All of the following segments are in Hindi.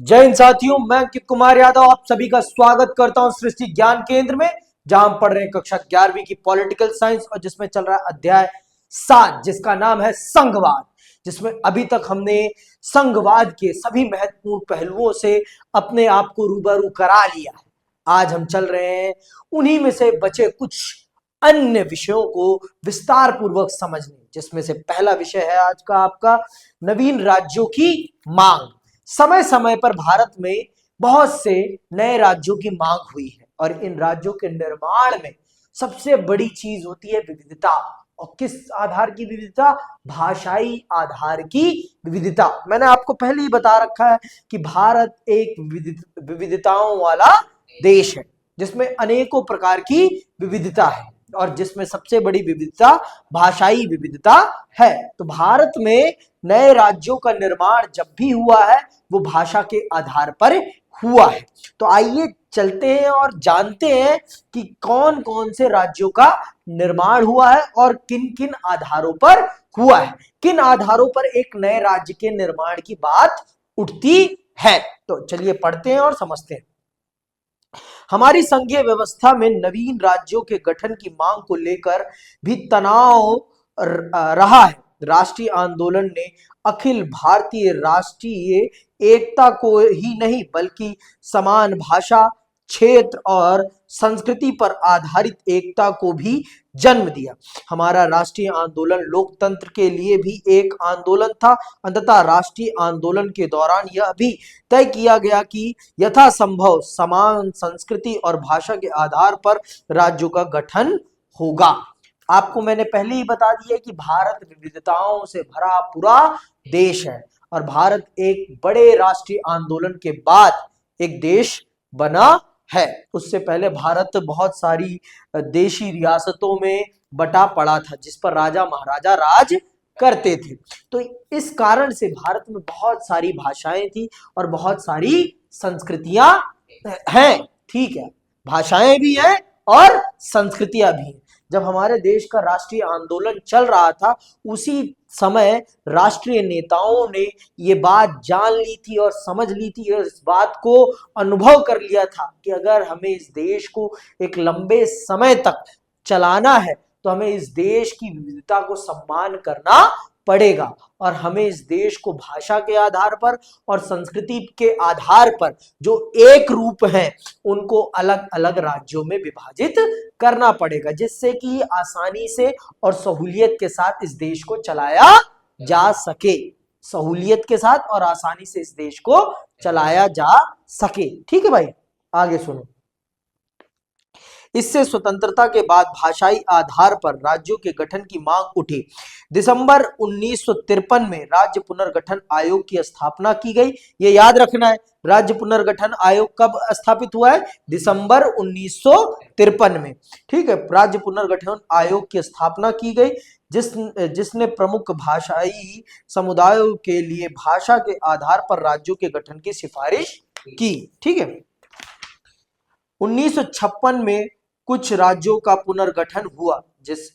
जय हिंद साथियों, मैं अंकित कुमार यादव आप सभी का स्वागत करता हूं सृष्टि ज्ञान केंद्र में, जहां हम पढ़ रहे हैं कक्षा 11वीं की पॉलिटिकल साइंस और जिसमें चल रहा है अध्याय 7 जिसका नाम है संघवाद। जिसमें अभी तक हमने संघवाद के सभी महत्वपूर्ण पहलुओं से अपने आप को रूबरू करा लिया है। आज हम चल रहे हैं उन्हीं में से बचे कुछ अन्य विषयों को विस्तार पूर्वक समझने, जिसमें से पहला विषय है आज का आपका नवीन राज्यों की मांग। समय समय पर भारत में बहुत से नए राज्यों की मांग हुई है और इन राज्यों के निर्माण में सबसे बड़ी चीज होती है विविधता। और किस आधार की विविधता? भाषाई आधार की विविधता। मैंने आपको पहले ही बता रखा है कि भारत एक विविधताओं वाला देश है जिसमें अनेकों प्रकार की विविधता है और जिसमें सबसे बड़ी विविधता भाषाई विविधता है। तो भारत में नए राज्यों का निर्माण जब भी हुआ है वो भाषा के आधार पर हुआ है। तो आइए चलते हैं और जानते हैं कि कौन कौन से राज्यों का निर्माण हुआ है और किन किन आधारों पर हुआ है, किन आधारों पर एक नए राज्य के निर्माण की बात उठती है। तो चलिए पढ़ते हैं और समझते हैं। हमारी संघीय व्यवस्था में नवीन राज्यों के गठन की मांग को लेकर भी तनाव रहा है। राष्ट्रीय आंदोलन ने अखिल भारतीय राष्ट्रीय एकता को ही नहीं बल्कि समान भाषा, क्षेत्र और संस्कृति पर आधारित एकता को भी जन्म दिया। हमारा राष्ट्रीय आंदोलन लोकतंत्र के लिए भी एक आंदोलन था। अंततः राष्ट्रीय आंदोलन के दौरान यह भी तय किया गया कि यथासंभव समान संस्कृति और भाषा के आधार पर राज्यों का गठन होगा। आपको मैंने पहले ही बता दिया कि भारत विविधताओं से भरा पूरा देश है और भारत एक बड़े राष्ट्रीय आंदोलन के बाद एक देश बना है। उससे पहले भारत बहुत सारी देशी रियासतों में बटा पड़ा था जिस पर राजा महाराजा राज करते थे। तो इस कारण से भारत में बहुत सारी भाषाएं थी और बहुत सारी संस्कृतियां हैं। ठीक है, भाषाएं भी हैं और संस्कृतियां भी हैं। जब हमारे देश का राष्ट्रीय आंदोलन चल रहा था उसी समय राष्ट्रीय नेताओं ने ये बात जान ली थी और समझ ली थी और इस बात को अनुभव कर लिया था कि अगर हमें इस देश को एक लंबे समय तक चलाना है तो हमें इस देश की विविधता को सम्मान करना पड़ेगा और हमें इस देश को भाषा के आधार पर और संस्कृति के आधार पर जो एक रूप हैं उनको अलग अलग राज्यों में विभाजित करना पड़ेगा, जिससे कि आसानी से और सहूलियत के साथ इस देश को चलाया जा सके। सहूलियत के साथ और आसानी से इस देश को चलाया जा सके। ठीक है भाई, आगे सुनो। इससे स्वतंत्रता के बाद भाषाई आधार पर राज्यों के गठन की मांग उठी। दिसंबर 1953 में राज्य पुनर्गठन आयोग की स्थापना की गई। ये याद रखना है, राज्य पुनर्गठन आयोग कब स्थापित हुआ है? दिसंबर 1953 में। ठीक है, राज्य पुनर्गठन आयोग की स्थापना की गई जिसने प्रमुख भाषाई समुदायों के लिए भाषा के आधार पर राज्यों के गठन की सिफारिश की। ठीक है, 1956 में कुछ राज्यों का पुनर्गठन हुआ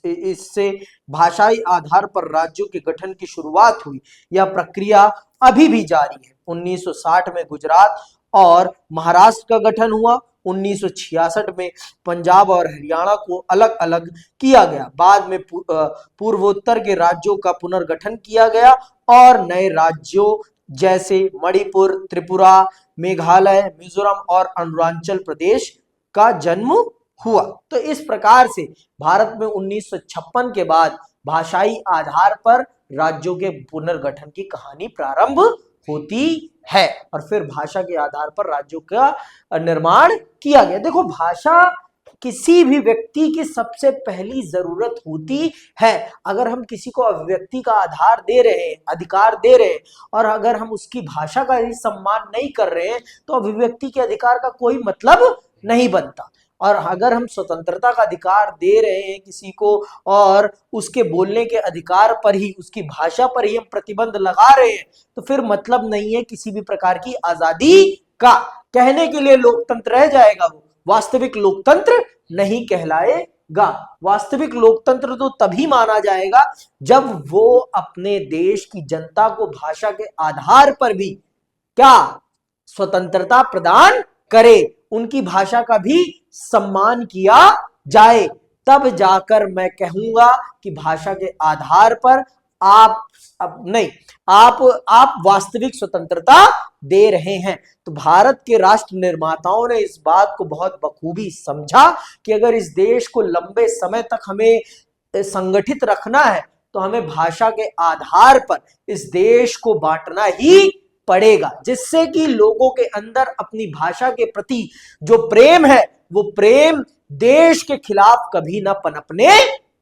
इससे भाषाई आधार पर राज्यों के गठन की शुरुआत हुई। यह प्रक्रिया अभी भी जारी है। 1960 में गुजरात और महाराष्ट्र का गठन हुआ। 1966 में पंजाब और हरियाणा को अलग अलग किया गया। बाद में पूर्वोत्तर के राज्यों का पुनर्गठन किया गया और नए राज्यों जैसे मणिपुर, त्रिपुरा, मेघालय, मिजोरम और अरुणाचल प्रदेश का जन्म हुआ। तो इस प्रकार से भारत में 1956 के बाद भाषाई आधार पर राज्यों के पुनर्गठन की कहानी प्रारंभ होती है और फिर भाषा के आधार पर राज्यों का निर्माण किया गया। देखो, भाषा किसी भी व्यक्ति की सबसे पहली जरूरत होती है। अगर हम किसी को अभिव्यक्ति का आधार दे रहे हैं, अधिकार दे रहे हैं और अगर हम उसकी भाषा का ही सम्मान नहीं कर रहे हैं तो अभिव्यक्ति के अधिकार का कोई मतलब नहीं बनता। और अगर हम स्वतंत्रता का अधिकार दे रहे हैं किसी को और उसके बोलने के अधिकार पर ही, उसकी भाषा पर ही हम प्रतिबंध लगा रहे हैं तो फिर मतलब नहीं है किसी भी प्रकार की आजादी का। कहने के लिए लोकतंत्र रह जाएगा, वो वास्तविक लोकतंत्र नहीं कहलाएगा। वास्तविक लोकतंत्र तो तभी माना जाएगा जब वो अपने देश की जनता को भाषा के आधार पर भी क्या स्वतंत्रता प्रदान करे, उनकी भाषा का भी सम्मान किया जाए, तब जाकर मैं कहूंगा कि भाषा के आधार पर आप अब नहीं आप वास्तविक स्वतंत्रता दे रहे हैं। तो भारत के राष्ट्र निर्माताओं ने इस बात को बहुत बखूबी समझा कि अगर इस देश को लंबे समय तक हमें संगठित रखना है तो हमें भाषा के आधार पर इस देश को बांटना ही पड़ेगा, जिससे कि लोगों के अंदर अपनी भाषा के प्रति जो प्रेम है वो प्रेम देश के खिलाफ कभी ना पनपने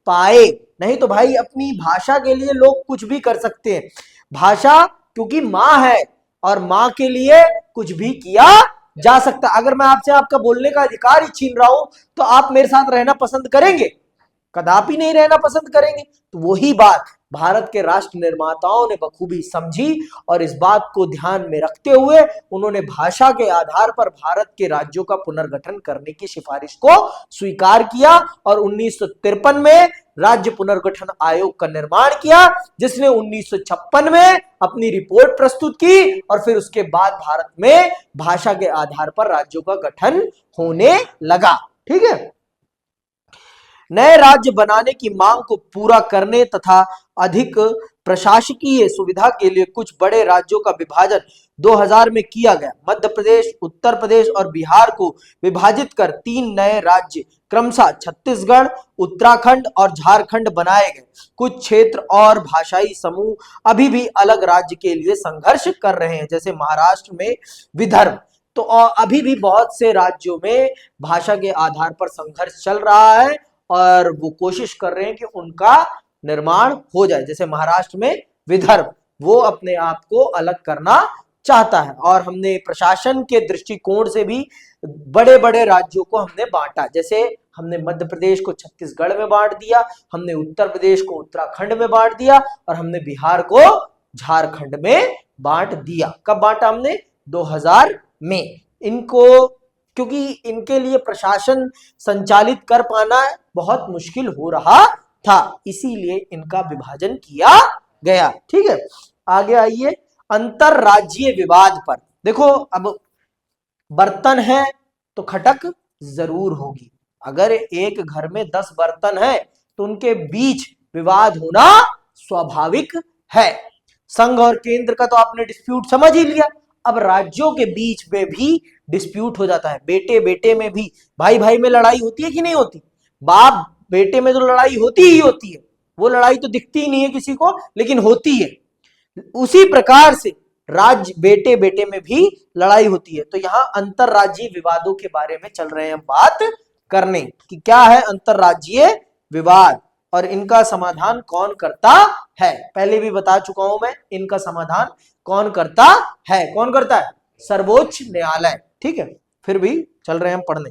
पाए। नहीं तो भाई अपनी भाषा के लिए लोग कुछ भी कर सकते हैं। भाषा क्योंकि मां है और मां के लिए कुछ भी किया जा सकता। अगर मैं आपसे आपका बोलने का अधिकार ही छीन रहा हूं तो आप मेरे साथ रहना पसंद करेंगे? कदापि नहीं रहना पसंद करेंगे। तो वही बात भारत के राष्ट्र निर्माताओं ने बखूबी समझी और इस बात को ध्यान में रखते हुए उन्होंने भाषा के आधार पर भारत के राज्यों का पुनर्गठन करने की सिफारिश को स्वीकार किया और 1953 में राज्य पुनर्गठन आयोग का निर्माण किया, जिसने 1956 में अपनी रिपोर्ट प्रस्तुत की और फिर उसके बाद भारत में भाषा के आधार पर राज्यों का गठन होने लगा। ठीक है। नए राज्य बनाने की मांग को पूरा करने तथा अधिक प्रशासकीय सुविधा के लिए कुछ बड़े राज्यों का विभाजन 2000 में किया गया। मध्य प्रदेश, उत्तर प्रदेश और बिहार को विभाजित कर 3 नए राज्य क्रमशः छत्तीसगढ़, उत्तराखंड और झारखंड बनाए गए। कुछ क्षेत्र और भाषाई समूह अभी भी अलग राज्य के लिए संघर्ष कर रहे हैं, जैसे महाराष्ट्र में विदर्भ। तो अभी भी बहुत से राज्यों में भाषा के आधार पर संघर्ष चल रहा है और वो कोशिश कर रहे हैं कि उनका निर्माण हो जाए। जैसे महाराष्ट्र में विदर्भ, वो अपने आप को अलग करना चाहता है। और हमने प्रशासन के दृष्टिकोण से भी बड़े बड़े राज्यों को हमने बांटा, जैसे हमने मध्य प्रदेश को छत्तीसगढ़ में बांट दिया, हमने उत्तर प्रदेश को उत्तराखंड में बांट दिया और हमने बिहार को झारखंड में बांट दिया। कब बांटा हमने? 2000 में। इनको क्योंकि इनके लिए प्रशासन संचालित कर पाना बहुत मुश्किल हो रहा था, इसीलिए इनका विभाजन किया गया। ठीक है, आगे आइए। अंतरराज्यीय विवाद पर देखो, अब बर्तन है तो खटक जरूर होगी। अगर एक घर में 10 बर्तन है तो उनके बीच विवाद होना स्वाभाविक है। संघ और केंद्र का तो आपने डिस्प्यूट समझ ही लिया। अब राज्यों के बीच में भी डिस्प्यूट हो जाता है। बेटे बेटे में भी, भाई भाई में लड़ाई होती है कि नहीं होती? बाप बेटे में तो लड़ाई होती ही होती है। वो लड़ाई तो दिखती ही नहीं है किसी को, लेकिन होती है। उसी प्रकार से राज्य बेटे बेटे में भी लड़ाई होती है। तो यहाँ अंतरराज्यीय विवादों के बारे में चल रहे हैं बात करने कि क्या है अंतरराज्यीय विवाद और इनका समाधान कौन करता है। पहले भी बता चुका हूं मैं, इनका समाधान कौन करता है? कौन करता है? सर्वोच्च न्यायालय। ठीक है, फिर भी चल रहे हैं हम पढ़ने।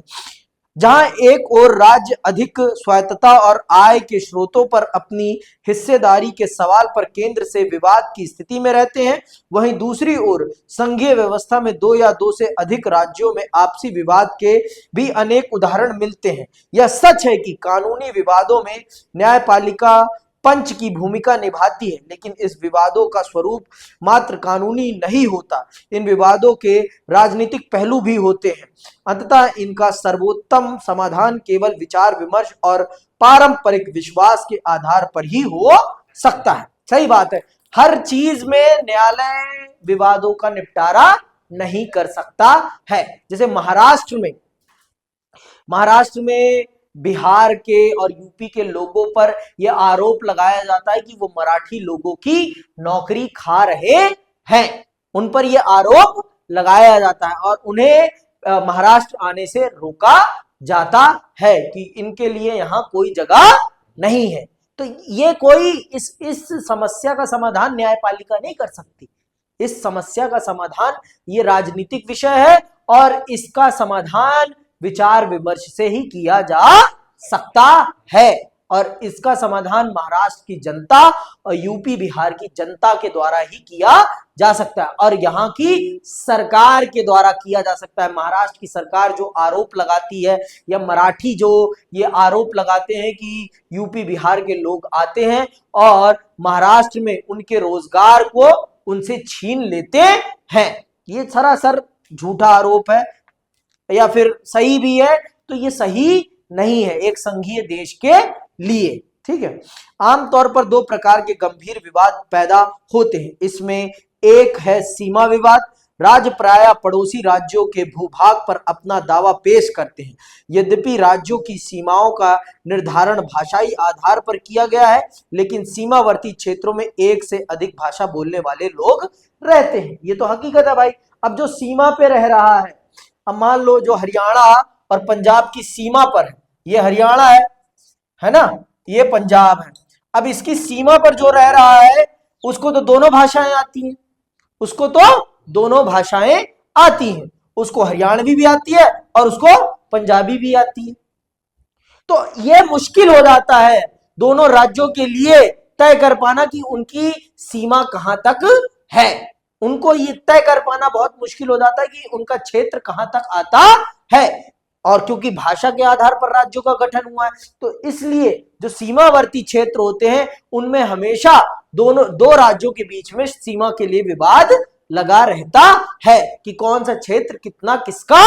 जहां एक ओर राज्य अधिक स्वायत्तता और आय के स्रोतों पर अपनी हिस्सेदारी के सवाल पर केंद्र से विवाद की स्थिति में रहते हैं, वहीं दूसरी ओर संघीय व्यवस्था में 2 या 2 से अधिक राज्यों में आपसी विवाद के भी अनेक उदाहरण मिलते हैं। यह सच है कि कानूनी विवादों में न्यायपालिका पंच की भूमिका निभाती है, लेकिन इस विवादों का स्वरूप मात्र कानूनी नहीं होता, इन विवादों के राजनीतिक पहलू भी होते हैं। अंततः इनका सर्वोत्तम समाधान केवल विचार विमर्श और पारंपरिक विश्वास के आधार पर ही हो सकता है। सही बात है, हर चीज में न्यायालय विवादों का निपटारा नहीं कर सकता है। जैसे महाराष्ट्र में बिहार के और यूपी के लोगों पर यह आरोप लगाया जाता है कि वो मराठी लोगों की नौकरी खा रहे हैं। उन पर यह आरोप लगाया जाता है और उन्हें महाराष्ट्र आने से रोका जाता है कि इनके लिए यहाँ कोई जगह नहीं है। तो ये कोई इस समस्या का समाधान न्यायपालिका नहीं कर सकती। इस समस्या का समाधान ये राजनीतिक विषय है और इसका समाधान विचार विमर्श से ही किया जा सकता है और इसका समाधान महाराष्ट्र की जनता और यूपी बिहार की जनता के द्वारा ही किया जा सकता है और यहाँ की सरकार के द्वारा किया जा सकता है। महाराष्ट्र की सरकार जो आरोप लगाती है या मराठी जो ये आरोप लगाते हैं कि यूपी बिहार के लोग आते हैं और महाराष्ट्र में उनके रोजगार को उनसे छीन लेते हैं, ये सरासर झूठा आरोप है या फिर सही भी है, तो ये सही नहीं है एक संघीय देश के लिए। ठीक है, आमतौर पर दो प्रकार के गंभीर विवाद पैदा होते हैं। इसमें एक है सीमा विवाद। राज्य प्रायः पड़ोसी राज्यों के भूभाग पर अपना दावा पेश करते हैं। यद्यपि राज्यों की सीमाओं का निर्धारण भाषाई आधार पर किया गया है, लेकिन सीमावर्ती क्षेत्रों में एक से अधिक भाषा बोलने वाले लोग रहते हैं। ये तो हकीकत है भाई। अब जो सीमा पे रह रहा है, अब मान लो जो हरियाणा और पंजाब की सीमा पर है, ये हरियाणा है ना, ये पंजाब है। अब इसकी सीमा पर जो रह रहा है उसको तो दोनों भाषाएं आती हैं, उसको तो दोनों भाषाएं आती हैं, उसको हरियाणवी भी आती है और उसको पंजाबी भी आती है। तो यह मुश्किल हो जाता है दोनों राज्यों के लिए तय कर पाना कि उनकी सीमा कहां तक है। उनको ये तय कर पाना बहुत मुश्किल हो जाता है कि उनका क्षेत्र कहां तक आता है। और क्योंकि भाषा के आधार पर राज्यों का गठन हुआ है, तो इसलिए जो सीमावर्ती क्षेत्र होते हैं उनमें हमेशा दो राज्यों के बीच में सीमा के लिए विवाद लगा रहता है कि कौन सा क्षेत्र कितना किसका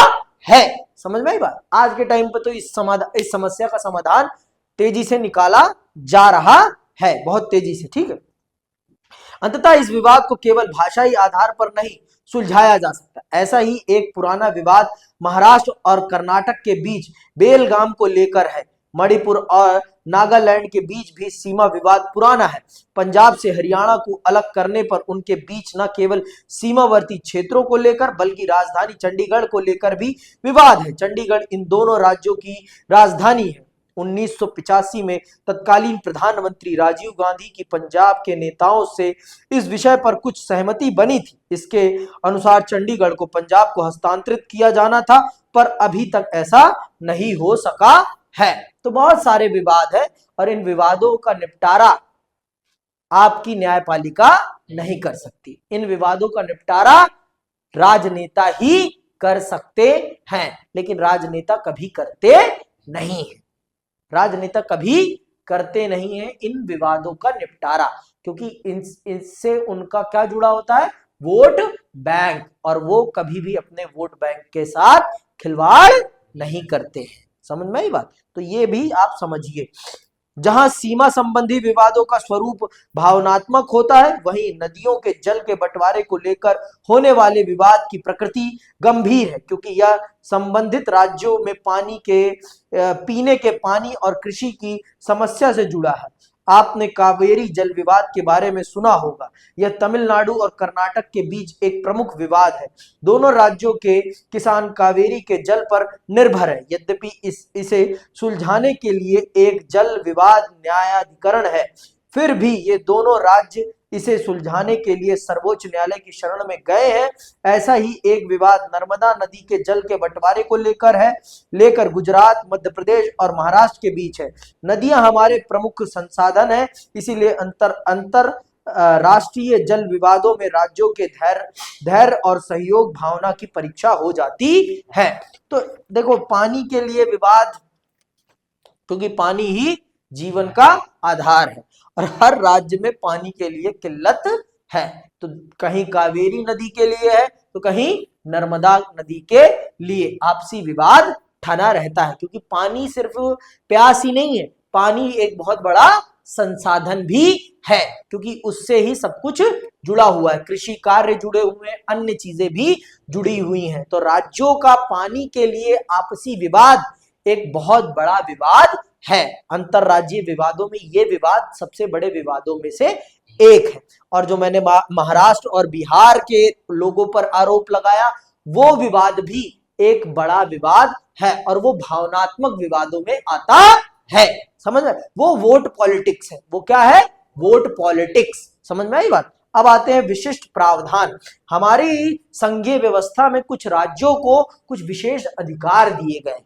है। समझ में आई बात। आज के टाइम पर तो इस समस्या का समाधान तेजी से निकाला जा रहा है, बहुत तेजी से। ठीक है, अंततः इस विवाद को केवल भाषाई आधार पर नहीं सुलझाया जा सकता। ऐसा ही एक पुराना विवाद महाराष्ट्र और कर्नाटक के बीच बेलगाम को लेकर है। मणिपुर और नागालैंड के बीच भी सीमा विवाद पुराना है। पंजाब से हरियाणा को अलग करने पर उनके बीच न केवल सीमावर्ती क्षेत्रों को लेकर बल्कि राजधानी चंडीगढ़ को लेकर भी विवाद है। चंडीगढ़ इन दोनों राज्यों की राजधानी है। 1985 में तत्कालीन प्रधानमंत्री राजीव गांधी की पंजाब के नेताओं से इस विषय पर कुछ सहमति बनी थी। इसके अनुसार चंडीगढ़ को पंजाब को हस्तांतरित किया जाना था, पर अभी तक ऐसा नहीं हो सका है। तो बहुत सारे विवाद है और इन विवादों का निपटारा आपकी न्यायपालिका नहीं कर सकती। इन विवादों का निपटारा राजनेता ही कर सकते हैं, लेकिन राजनेता कभी करते नहीं है। राजनेता कभी करते नहीं है इन विवादों का निपटारा, क्योंकि इनसे उनका क्या जुड़ा होता है, वोट बैंक, और वो कभी भी अपने वोट बैंक के साथ खिलवाड़ नहीं करते हैं। समझ में आई बात। तो ये भी आप समझिए। जहां सीमा संबंधी विवादों का स्वरूप भावनात्मक होता है, वहीं नदियों के जल के बंटवारे को लेकर होने वाले विवाद की प्रकृति गंभीर है, क्योंकि यह संबंधित राज्यों में पानी के पीने के पानी और कृषि की समस्या से जुड़ा है। आपने कावेरी जल विवाद के बारे में सुना होगा। यह तमिलनाडु और कर्नाटक के बीच एक प्रमुख विवाद है। दोनों राज्यों के किसान कावेरी के जल पर निर्भर है। यद्यपि इसे सुलझाने के लिए एक जल विवाद न्यायाधिकरण है, फिर भी ये दोनों राज्य इसे सुलझाने के लिए सर्वोच्च न्यायालय की शरण में गए हैं। ऐसा ही एक विवाद नर्मदा नदी के जल के बंटवारे को लेकर गुजरात, मध्य प्रदेश और महाराष्ट्र के बीच है। नदियां हमारे प्रमुख संसाधन हैं, इसीलिए अंतर राष्ट्रीय जल विवादों में राज्यों के धैर्य और सहयोग भावना की परीक्षा हो जाती है। तो देखो, पानी के लिए विवाद, क्योंकि पानी ही जीवन का आधार है और हर राज्य में पानी के लिए किल्लत है। तो कहीं कावेरी नदी के लिए है तो कहीं नर्मदा नदी के लिए आपसी विवाद ठना रहता है, क्योंकि पानी सिर्फ प्यास ही नहीं है, पानी एक बहुत बड़ा संसाधन भी है, क्योंकि उससे ही सब कुछ जुड़ा हुआ है। कृषि कार्य जुड़े हुए हैं, अन्य चीजें भी जुड़ी हुई हैं। तो राज्यों का पानी के लिए आपसी विवाद एक बहुत बड़ा विवाद है। अंतरराज्यीय विवादों में ये विवाद सबसे बड़े विवादों में से एक है। और जो मैंने महाराष्ट्र और बिहार के लोगों पर आरोप लगाया, वो विवाद भी एक बड़ा विवाद है और वो भावनात्मक विवादों में आता है। समझ में, वो वोट पॉलिटिक्स है। वो क्या है, वोट पॉलिटिक्स। समझ में आई बात। अब आते हैं विशिष्ट प्रावधान। हमारी संघीय व्यवस्था में कुछ राज्यों को कुछ विशेष अधिकार दिए गए,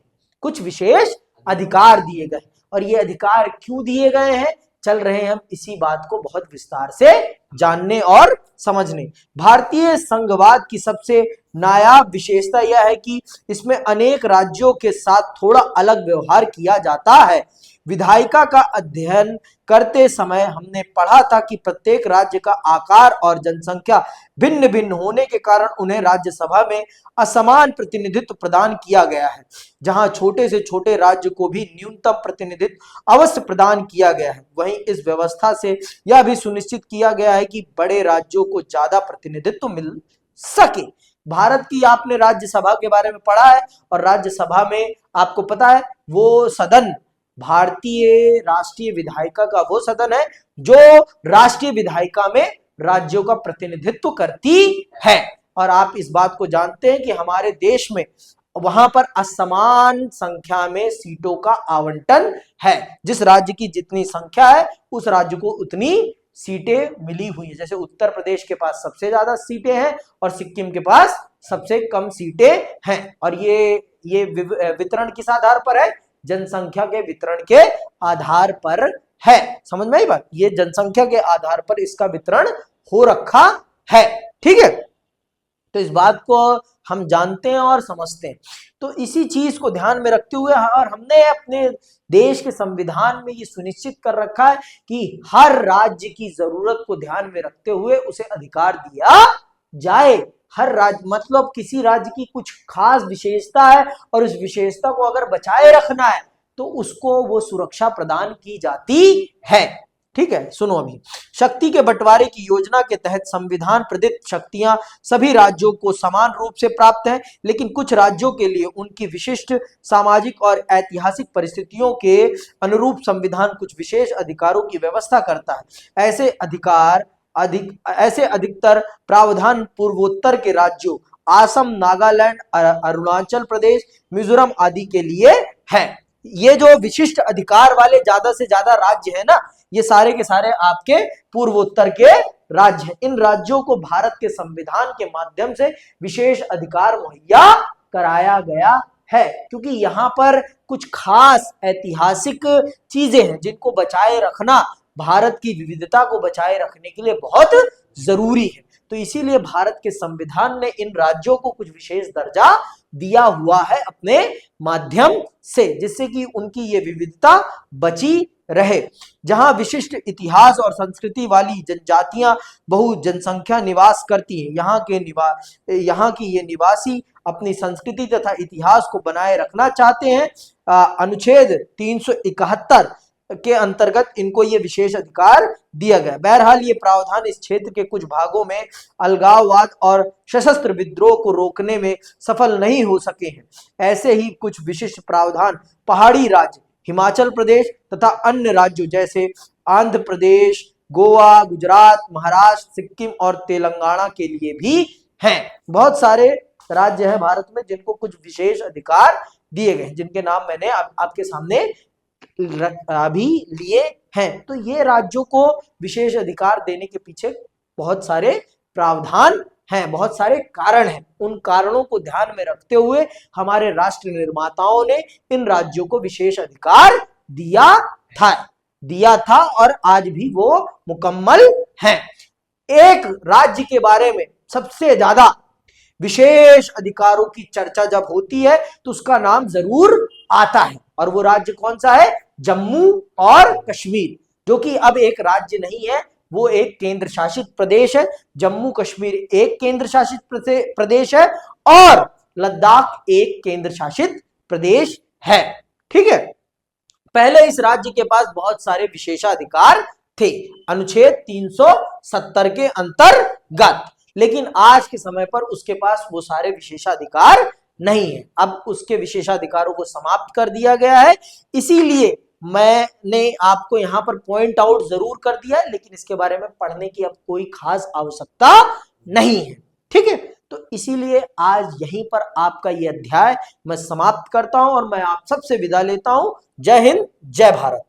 कुछ विशेष अधिकार दिए गए, और ये अधिकार क्यों दिए गए हैं, चल रहे हैं हम इसी बात को बहुत विस्तार से जानने और समझने। भारतीय संघवाद की सबसे नायाब विशेषता यह है कि इसमें अनेक राज्यों के साथ थोड़ा अलग व्यवहार किया जाता है। विधायिका का अध्ययन करते समय हमने पढ़ा था कि प्रत्येक राज्य का आकार और जनसंख्या भिन्न भिन्न होने के कारण उन्हें राज्यसभा में असमान प्रतिनिधित्व प्रदान किया गया है। जहां छोटे से छोटे राज्य को भी न्यूनतम प्रतिनिधित्व अवश्य प्रदान किया गया है, वहीं इस व्यवस्था से यह भी सुनिश्चित किया गया है कि बड़े राज्यों को ज्यादा प्रतिनिधित्व मिल सके। भारत की आपने राज्यसभा के बारे में पढ़ा है, और राज्यसभा में आपको पता है वो सदन भारतीय राष्ट्रीय विधायिका का वो सदन है जो राष्ट्रीय विधायिका में राज्यों का प्रतिनिधित्व करती है। और आप इस बात को जानते हैं कि हमारे देश में वहां पर असमान संख्या में सीटों का आवंटन है। जिस राज्य की जितनी संख्या है उस राज्य को उतनी सीटें मिली हुई है। जैसे उत्तर प्रदेश के पास सबसे ज्यादा सीटें हैं और सिक्किम के पास सबसे कम सीटें हैं। और ये वितरण किस आधार पर है? जनसंख्या के वितरण के आधार पर है। समझ में आई बात? ये जनसंख्या के आधार पर इसका वितरण हो रखा है। ठीक है, तो इस बात को हम जानते हैं और समझते हैं। तो इसी चीज को ध्यान में रखते हुए और हमने अपने देश के संविधान में ये सुनिश्चित कर रखा है कि हर राज्य की जरूरत को ध्यान में रखते हुए उसे अधिकार दिया जाए। हर राज्य मतलब किसी राज्य की कुछ खास विशेषता है और उस विशेषता को अगर बचाए रखना है तो उसको वो सुरक्षा प्रदान की जाती है। ठीक है, सुनो अभी। शक्ति के बंटवारे की योजना के तहत संविधान प्रदत्त शक्तियां सभी राज्यों को समान रूप से प्राप्त हैं, लेकिन कुछ राज्यों के लिए उनकी विशिष्ट सामाजिक और ऐतिहासिक परिस्थितियों के अनुरूप संविधान कुछ विशेष अधिकारों की व्यवस्था करता है। ऐसे अधिकतर प्रावधान पूर्वोत्तर के राज्यों असम, नागालैंड, अरुणाचल प्रदेश, मिजोरम आदि के लिए है। ये जो विशिष्ट अधिकार वाले ज्यादा से ज्यादा राज्य है ना, ये सारे के सारे आपके पूर्वोत्तर के राज्य हैं। इन राज्यों को भारत के संविधान के माध्यम से विशेष अधिकार मुहैया कराया गया है, क्योंकि यहाँ पर कुछ खास ऐतिहासिक चीजें हैं जिनको बचाए रखना भारत की विविधता को बचाए रखने के लिए बहुत जरूरी है। तो इसीलिए भारत के संविधान ने इन राज्यों को कुछ विशेष दर्जा दिया हुआ है अपने माध्यम से, जिससे कि उनकी ये विविधता बची रहे। जहां विशिष्ट इतिहास और संस्कृति वाली जनजातियां बहु जनसंख्या निवास करती हैं, यहाँ की ये निवासी अपनी संस्कृति तथा इतिहास को बनाए रखना चाहते हैं। अनुच्छेद 371 के अंतर्गत इनको ये विशेष अधिकार दिया गया। बहरहाल ये प्रावधान इस क्षेत्र के कुछ भागों में अलगाववाद और सशस्त्र विद्रोह को रोकने में सफल नहीं हो सके हैं। ऐसे ही कुछ विशिष्ट प्रावधान पहाड़ी राज्य हिमाचल प्रदेश तथा अन्य राज्यों जैसे आंध्र प्रदेश, गोवा, गुजरात, महाराष्ट्र, सिक्किम और तेलंगाना के लिए भी हैं। बहुत सारे राज्य हैं भारत में जिनको कुछ विशेष अधिकार दिए गए, जिनके नाम मैंने आपके सामने अभी लिए हैं। तो ये राज्यों को विशेष अधिकार देने के पीछे बहुत सारे प्रावधान हैं, बहुत सारे कारण हैं। उन कारणों को ध्यान में रखते हुए हमारे राष्ट्र निर्माताओं ने इन राज्यों को विशेष अधिकार दिया था और आज भी वो मुकम्मल हैं। एक राज्य के बारे में सबसे ज्यादा विशेष अधिकारों की चर्चा जब होती है तो उसका नाम जरूर आता है, और वो राज्य कौन सा है? जम्मू और कश्मीर, जो कि अब एक राज्य नहीं है, वो एक केंद्र शासित प्रदेश है। जम्मू कश्मीर एक केंद्र शासित प्रदेश है और लद्दाख एक केंद्र शासित प्रदेश है। ठीक है, पहले इस राज्य के पास बहुत सारे विशेषाधिकार थे अनुच्छेद 370 के अंतर्गत, लेकिन आज के समय पर उसके पास वो सारे विशेषाधिकार नहीं है। अब उसके विशेषाधिकारों को समाप्त कर दिया गया है। इसीलिए मैंने आपको यहाँ पर पॉइंट आउट जरूर कर दिया है, लेकिन इसके बारे में पढ़ने की अब कोई खास आवश्यकता नहीं है। ठीक है, तो इसीलिए आज यहीं पर आपका ये अध्याय मैं समाप्त करता हूं और मैं आप सबसे विदा लेता हूं। जय हिंद, जय भारत।